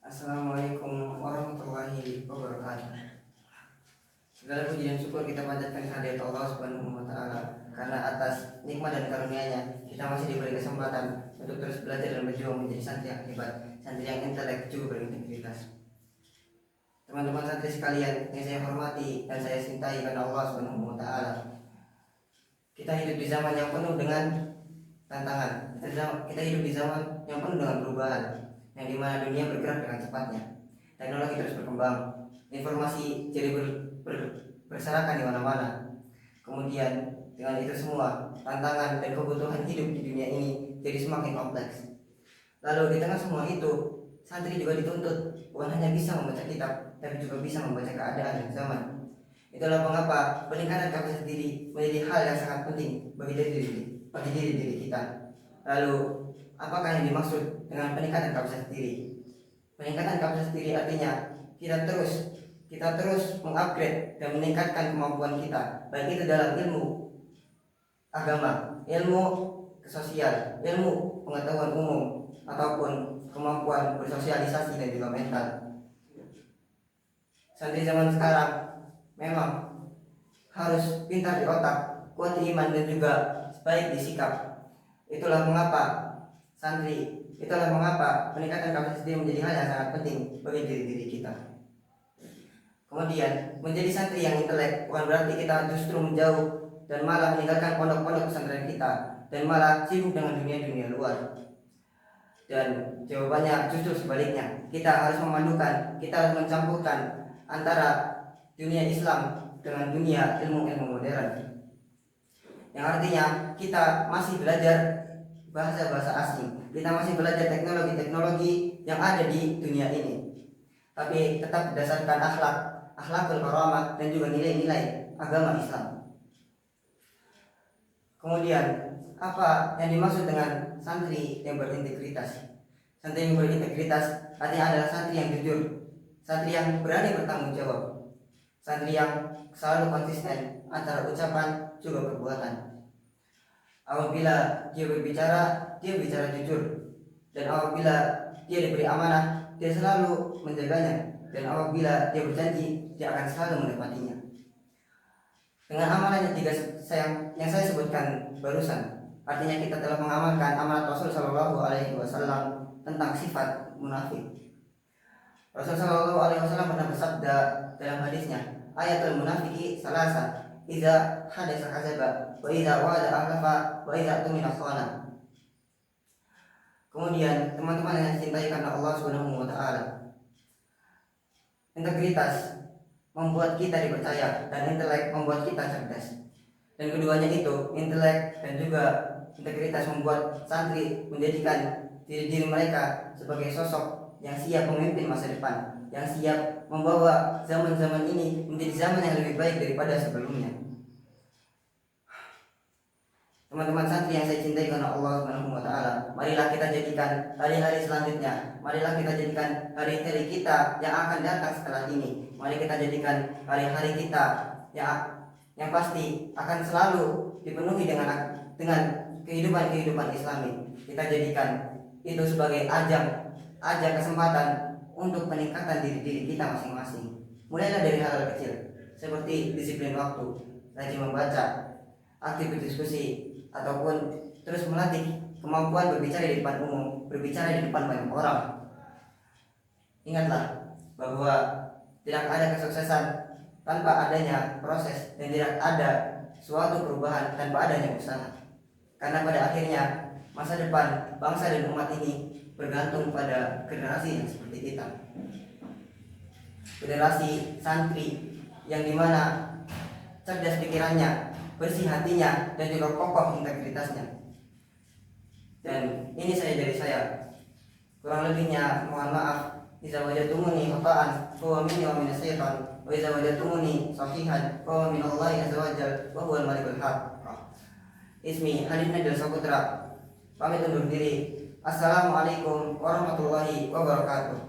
Assalamualaikum warahmatullahi wabarakatuh. Segala puji dan syukur kita panjatkan kehadirat Allah Subhanahu wa taala, karena atas nikmat dan karunia-Nya kita masih diberi kesempatan untuk terus belajar dan berjuang menjadi santri yang hebat, santri yang intelek juga berintegritas. Teman-teman santri sekalian yang saya hormati dan saya cintai karena Allah Subhanahu wa taala. Kita hidup di zaman yang penuh dengan tantangan. Kita hidup di zaman yang penuh dengan perubahan, yang dimana dunia bergerak dengan cepatnya. Teknologi terus berkembang, informasi jadi berserakan di mana-mana. Kemudian dengan itu semua, tantangan dan kebutuhan hidup di dunia ini jadi semakin kompleks. Lalu di tengah semua itu, santri juga dituntut bukan hanya bisa membaca kitab, tapi juga bisa membaca keadaan dan zaman. Itulah mengapa peningkatan kapasitas diri menjadi hal yang sangat penting bagi diri kita. Lalu, apakah yang dimaksud dengan peningkatan kapasitas diri? Peningkatan kapasitas diri artinya kita terus mengupgrade dan meningkatkan kemampuan kita, baik itu dalam ilmu agama, ilmu sosial, ilmu pengetahuan umum, ataupun kemampuan bersosialisasi dan juga mental. Santri zaman sekarang memang harus pintar di otak, kuat di iman, dan juga baik di sikap. Itulah mengapa peningkatan kapasitas diri menjadi hal yang sangat penting bagi diri kita. Kemudian, menjadi santri yang intelek bukan berarti kita justru menjauh dan malah meninggalkan pondok-pondok pesantren kita dan malah sibuk dengan dunia-dunia luar. Dan jawabannya justru sebaliknya. Kita harus memadukan, kita harus mencampurkan antara dunia Islam dengan dunia ilmu-ilmu modern. Yang artinya kita masih belajar bahasa-bahasa asing, kita masih belajar teknologi-teknologi yang ada di dunia ini, tapi tetap berdasarkan akhlakul karamah dan juga nilai-nilai agama Islam. Kemudian, apa yang dimaksud dengan santri yang berintegritas? Santri yang berintegritas artinya adalah santri yang jujur, santri yang berani bertanggung jawab, santri yang selalu konsisten antara ucapan juga perbuatan. Apabila dia berbicara, dia bicara jujur, dan apabila dia diberi amanah, dia selalu menjaganya, dan apabila dia berjanji, dia akan selalu menepatinya. Dengan amanah yang saya sebutkan barusan, artinya kita telah mengamalkan amanat Rasul Shallallahu Alaihi Wasallam tentang sifat munafik. Rasul Shallallahu Alaihi Wasallam pernah bersabda dalam hadisnya, ayatul munafiki salasa, iza hadasa kadzaba, wa iza wa'ada akhlafa, wa iza tumina khana. Kemudian teman-teman yang dicintai karena Allah Subhanahu wa taala, integritas membuat kita dipercaya dan intelek membuat kita cerdas. Dan keduanya itu, intelek dan juga integritas, membuat santri menjadikan diri mereka sebagai sosok yang siap memimpin masa depan, yang siap membawa zaman-zaman ini menjadi zaman yang lebih baik daripada sebelumnya. Teman-teman santri yang saya cintai karena Allah Subhanahu wa taala, marilah kita jadikan hari-hari selanjutnya, marilah kita jadikan hari-hari kita yang akan datang setelah ini. Mari kita jadikan hari-hari kita yang pasti akan selalu dipenuhi dengan kehidupan Islami. Kita jadikan itu sebagai ajang kesempatan untuk peningkatan diri kita masing-masing. Mulailah dari hal kecil seperti disiplin waktu, rajin membaca, aktif berdiskusi, ataupun terus melatih kemampuan berbicara di depan umum, berbicara di depan banyak orang. Ingatlah bahwa tidak ada kesuksesan tanpa adanya proses, dan tidak ada suatu perubahan tanpa adanya usaha. Karena pada akhirnya masa depan bangsa dan umat ini bergantung pada generasi yang seperti kita, generasi santri yang dimana cerdas pikirannya, bersih hatinya, dan juga kokoh integritasnya. Dan ini dari saya. Kurang lebihnya mohon maaf. Iza wajadtumuni khata'an fahuwa minni wa minas syaitan, wa iza wajadtumuni sahihan fahuwa minallahi azza wa jalla wa huwal malikul haq. Ismi Hanif Nabil Saputra. Pamit undur diri. Assalamualaikum warahmatullahi wabarakatuh.